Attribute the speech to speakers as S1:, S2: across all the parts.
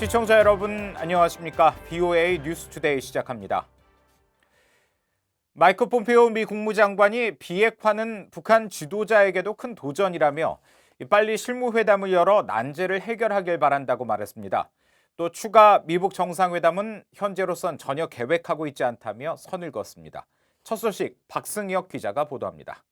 S1: 시청자 여러분 안녕하십니까? BOA 뉴스투데이 시작합니다. 마이크 폼페오 미 국무장관이 비핵화는 북한 지도자에게도 큰 도전이라며 빨리 실무회담을 열어 난제를 해결하길 바란다고 말했습니다. 또 추가 미북 정상회담은 현재로선 전혀 계획하고 있지 않다며 선을 그었습니다. 첫 소식 박승혁 기자가 보도합니다.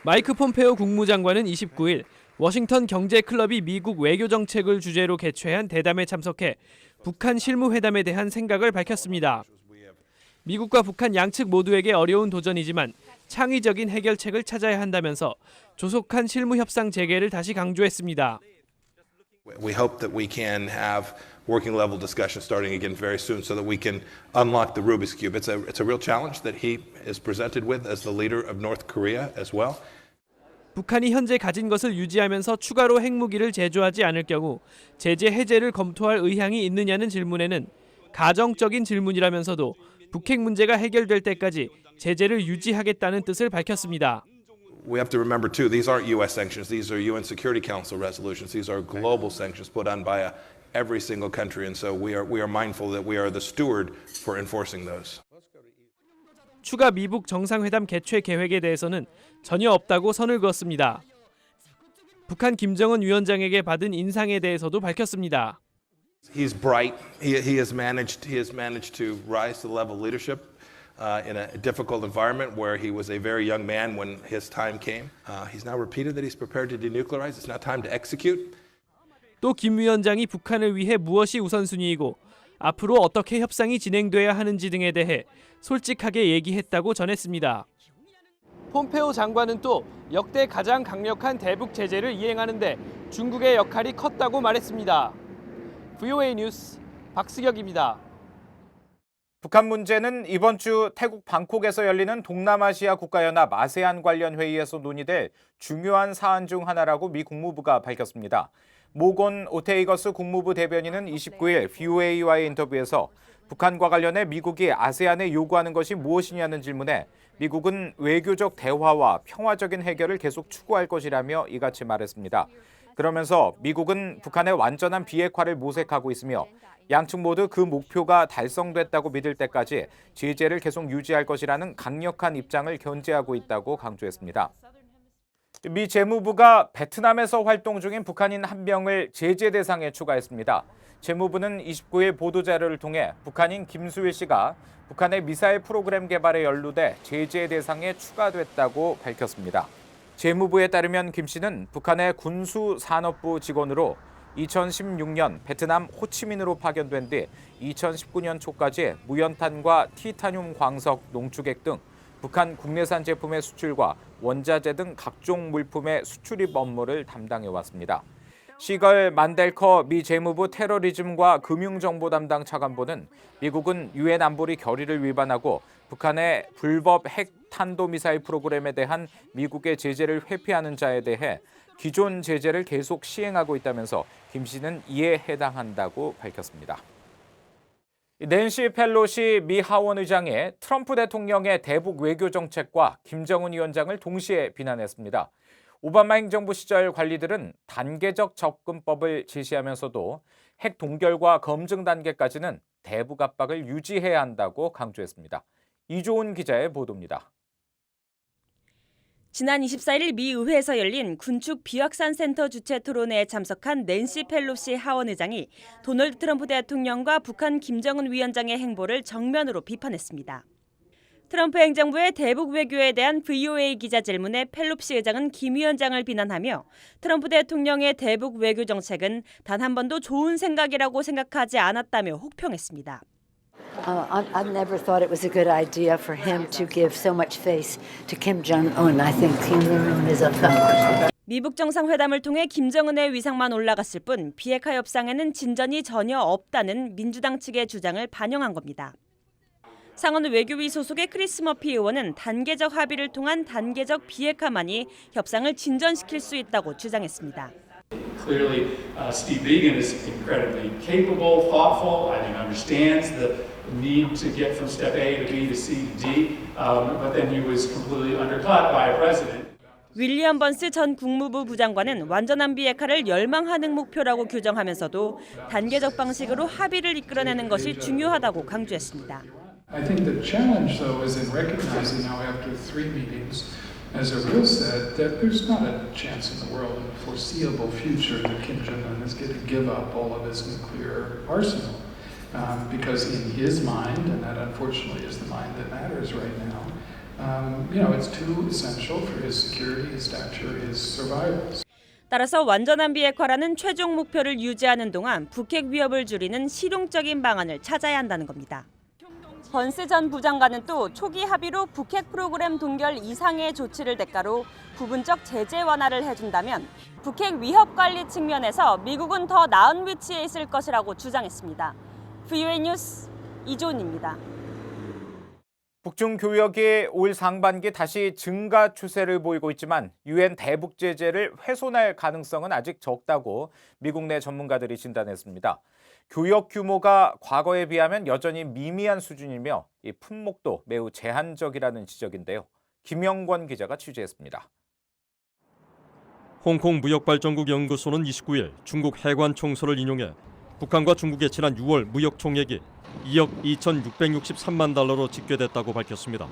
S2: 마이크 폼페오 국무장관은 29일 워싱턴 경제클럽이 미국 외교 정책을 주제로 개최한 대담에 참석해 북한 실무회담에 대한 생각을 밝혔습니다. 미국과 북한 양측 모두에게 어려운 도전이지만 창의적인 해결책을 찾아야 한다면서 조속한 실무 협상 재개를 다시 강조했습니다.
S3: We hope that we can have working level discussions starting again very soon so that we can unlock the Rubik's Cube. It's a real challenge that he is presented with as the leader of North Korea as well.
S2: 북한이 현재 가진 것을 유지하면서 추가로 핵무기를 제조하지 않을 경우 제재 해제를 검토할 의향이 있느냐는 질문에는 가정적인 질문이라면서도 북핵 문제가 해결될 때까지 제재를 유지하겠다는 뜻을 밝혔습니다.
S3: We have to remember too, these aren't US sanctions. These are UN Security Council resolutions. These are global sanctions put on by every single country, and so we are mindful that we are the steward for enforcing those.
S2: 추가 미북 정상회담 개최 계획에 대해서는 전혀 없다고 선을 그었습니다. 북한 김정은 위원장에게 받은 인상에 대해서도 밝혔습니다.
S3: He's bright. He has managed to rise to the level of leadership in a difficult environment where he was a very young man when his time came. He's now repeated that he's prepared to denuclearize. It's now time to execute.
S2: 또 김 위원장이 북한을 위해 무엇이 우선순위이고 앞으로 어떻게 협상이 진행돼야 하는지 등에 대해 솔직하게 얘기했다고 전했습니다. 폼페오 장관은 또 역대 가장 강력한 대북 제재를 이행하는 데 중국의 역할이 컸다고 말했습니다. BOA 뉴스 박승혁입니다.
S1: 북한 문제는 이번 주 태국 방콕에서 열리는 동남아시아 국가연합 아세안 관련 회의에서 논의될 중요한 사안 중 하나라고 미 국무부가 밝혔습니다. 모곤 오테이거스 국무부 대변인은 29일 BOA와의 인터뷰에서 북한과 관련해 미국이 아세안에 요구하는 것이 무엇이냐는 질문에 미국은 외교적 대화와 평화적인 해결을 계속 추구할 것이라며 이같이 말했습니다. 그러면서 미국은 북한의 완전한 비핵화를 모색하고 있으며 양측 모두 그 목표가 달성됐다고 믿을 때까지 제재를 계속 유지할 것이라는 강력한 입장을 견지하고 있다고 강조했습니다. 미 재무부가 베트남에서 활동 중인 북한인 한 명을 제재 대상에 추가했습니다. 재무부는 29일 보도자료를 통해 북한인 김수일 씨가 북한의 미사일 프로그램 개발에 연루돼 제재 대상에 추가됐다고 밝혔습니다. 재무부에 따르면 김 씨는 북한의 군수산업부 직원으로 2016년 베트남 호치민으로 파견된 뒤 2019년 초까지 무연탄과 티타늄 광석 농축액 등 북한 국내산 제품의 수출과 원자재 등 각종 물품의 수출입 업무를 담당해왔습니다. 시걸 만델커 미 재무부 테러리즘과 금융정보 담당 차관보는 미국은 유엔 안보리 결의를 위반하고 북한의 불법 핵 탄도미사일 프로그램에 대한 미국의 제재를 회피하는 자에 대해 기존 제재를 계속 시행하고 있다면서 김 씨는 이에 해당한다고 밝혔습니다. 낸시 펠로시 미 하원 의장이 트럼프 대통령의 대북 외교 정책과 김정은 위원장을 동시에 비난했습니다. 오바마 행정부 시절 관리들은 단계적 접근법을 제시하면서도 핵 동결과 검증 단계까지는 대북 압박을 유지해야 한다고 강조했습니다. 이조은 기자의 보도입니다.
S4: 지난 24일 미 의회에서 열린 군축 비확산 센터 주최 토론회에 참석한 낸시 펠로시 하원 의장이 도널드 트럼프 대통령과 북한 김정은 위원장의 행보를 정면으로 비판했습니다. 트럼프 행정부의 대북 외교에 대한 VOA 기자 질문에 펠로시 의장은 김 위원장을 비난하며 트럼프 대통령의 대북 외교 정책은 단 한 번도 좋은 생각이라고 생각하지 않았다며 혹평했습니다.
S5: I never thought it was a good idea for him to give so much face to Kim Jong-un. I think Kim Jong-un is a fellow.
S4: 미북 정상회담을 통해 김정은의 위상만 올라갔을 뿐 비핵화 협상에는 진전이 전혀 없다는 민주당 측의 주장을 반영한 겁니다. 상원 외교위 소속의 크리스 머피 의원은 단계적 합의를 통한 단계적 비핵화만이 협상을 진전시킬 수 있다고 주장했습니다.
S6: Clearly, Steve Biegun is incredibly capable, thoughtful. I think understands the need to get from step A to B to C to D, but then he was completely undercut by a president.
S4: 윌리엄 번스 전 국무부 부장관은 완전한 비핵화를 열망하는 목표라고 규정하면서도 단계적 방식으로 합의를 이끌어내는 것이 중요하다고 강조했습니다.
S6: I think the challenge, though, is in recognizing now after 3 meetings, as Ariel said, that there's not a chance in the world in the foreseeable future that Kim Jong-un is going to give up all of his nuclear arsenal. Because in his mind, and that unfortunately is the mind that matters right now, it's too essential for his security, his stature, his survival.
S4: 따라서 완전한 비핵화라는 최종 목표를 유지하는 동안 북핵 위협을 줄이는 실용적인 방안을 찾아야 한다는 겁니다. 번스 전 부장관은 또 초기 합의로 북핵 프로그램 동결 이상의 조치를 대가로 부분적 제재 완화를 해준다면 북핵 위협 관리 측면에서 미국은 더 나은 위치에 있을 것이라고 주장했습니다. VOA 뉴스 이조은입니다.
S1: 북중 교역이 올 상반기 다시 증가 추세를 보이고 있지만 유엔 대북 제재를 훼손할 가능성은 아직 적다고 미국 내 전문가들이 진단했습니다. 교역 규모가 과거에 비하면 여전히 미미한 수준이며 이 품목도 매우 제한적이라는 지적인데요. 김영권 기자가 취재했습니다.
S7: 홍콩 무역발전국 연구소는 29일 중국 해관 총서를 인용해 북한과 중국의 지난 6월 무역 총액이 2억 2,663만 달러로 집계됐다고 밝혔습니다.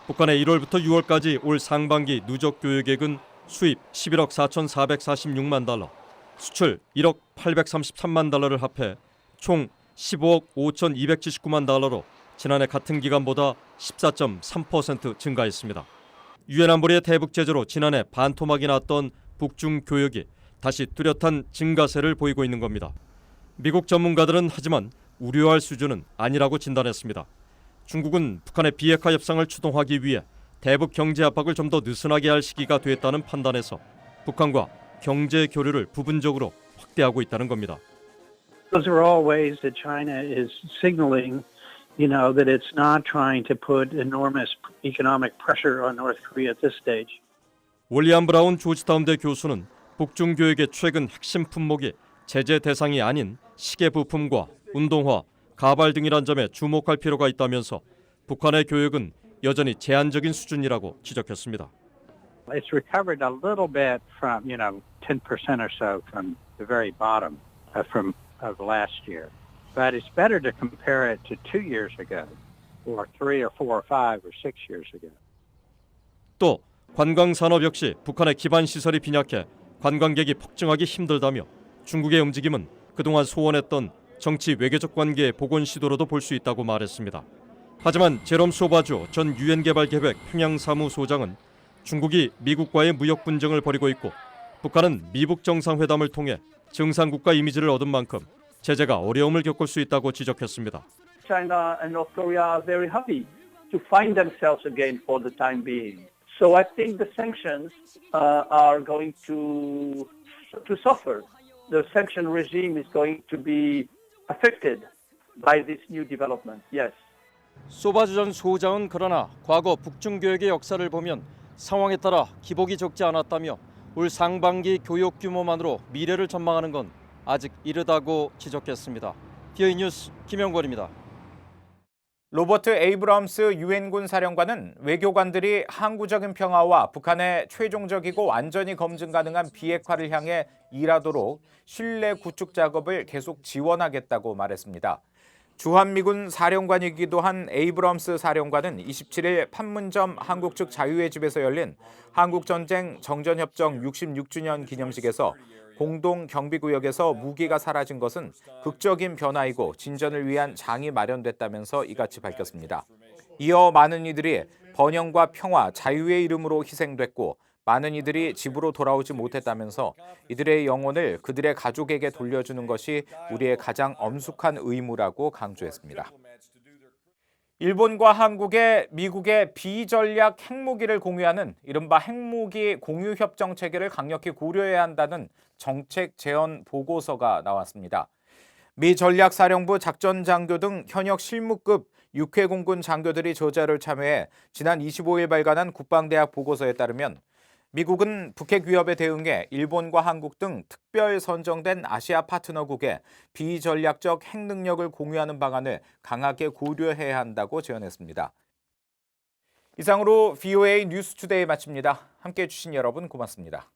S7: 북한의 1월부터 6월까지 올 상반기 누적 교역액은 수입 11억 4,446만 달러, 수출 1억 833만 달러를 합해 총 15억 5,279만 달러로 지난해 같은 기간보다 14.3% 증가했습니다. 유엔 안보리의 대북 제재로 지난해 반토막이 났던 북중 교역이 다시 뚜렷한 증가세를 보이고 있는 겁니다. 미국 전문가들은 하지만 우려할 수준은 아니라고 진단했습니다. 중국은 북한의 비핵화 협상을 추동하기 위해 대북 경제 압박을 좀 더 느슨하게 할 시기가 됐다는 판단에서 북한과 경제 교류를 부분적으로 확대하고 있다는 겁니다.
S8: Those are all ways that China is signaling, that it's not trying to put enormous economic pressure on North Korea at this stage.
S7: 윌리엄 브라운 조지타운대 교수는 북중 교역의 최근 핵심 품목이 제재 대상이 아닌 시계 부품과 운동화, 가발 등이란 점에 주목할 필요가 있다면서 북한의 교역은 여전히 제한적인 수준이라고 지적했습니다.
S8: It's recovered a little bit from, 10% or so from the very bottom of last year. But it's better to compare it to 2 years ago, or 3 or 4 or 5 or 6 years ago.
S7: 또 관광 산업 역시 북한의 기반 시설이 빈약해 관광객이 폭증하기 힘들다며 중국의 움직임은 그동안 소원했던 정치 외교적 관계의 복원 시도로도 볼 수 있다고 말했습니다. 하지만 제롬 소바주 전 유엔 개발계획 평양사무소장은 중국이 미국과의 무역 분쟁을 벌이고 있고 북한은 미북 정상회담을 통해 정상국가 이미지를 얻은 만큼 제재가 어려움을 겪을 수 있다고 지적했습니다.
S9: China and North Korea are very happy to find themselves again for the time being. So I think the sanctions are going to suffer. The sanction regime is going to be affected by this new development. Yes.
S10: 소바주 전 소장은 그러나 과거 북중 교역의 역사를 보면 상황에 따라 기복이 적지 않았다며 올 상반기 교역 규모만으로 미래를 전망하는 건 아직 이르다고 지적했습니다. VOA 뉴스 김영권입니다.
S1: 로버트 에이브럼스 유엔군 사령관은 외교관들이 항구적인 평화와 북한의 최종적이고 완전히 검증 가능한 비핵화를 향해 일하도록 신뢰 구축 작업을 계속 지원하겠다고 말했습니다. 주한미군 사령관이기도 한 에이브럼스 사령관은 27일 판문점 한국 측 자유의 집에서 열린 한국전쟁 정전협정 66주년 기념식에서 공동 경비구역에서 무기가 사라진 것은 극적인 변화이고 진전을 위한 장이 마련됐다면서 이같이 밝혔습니다. 이어 많은 이들이 번영과 평화, 자유의 이름으로 희생됐고 많은 이들이 집으로 돌아오지 못했다면서 이들의 영혼을 그들의 가족에게 돌려주는 것이 우리의 가장 엄숙한 의무라고 강조했습니다. 일본과 한국의 미국의 비전략 핵무기를 공유하는 이른바 핵무기 공유협정 체계를 강력히 고려해야 한다는 정책 제언 보고서가 나왔습니다. 미 전략사령부 작전장교 등 현역 실무급 육해공군 장교들이 저자를 참여해 지난 25일 발간한 국방대학 보고서에 따르면 미국은 북핵 위협에 대응해 일본과 한국 등 특별 선정된 아시아 파트너국의 비전략적 핵 능력을 공유하는 방안을 강하게 고려해야 한다고 제언했습니다. 이상으로 VOA 뉴스투데이 마칩니다. 함께해 주신 여러분 고맙습니다.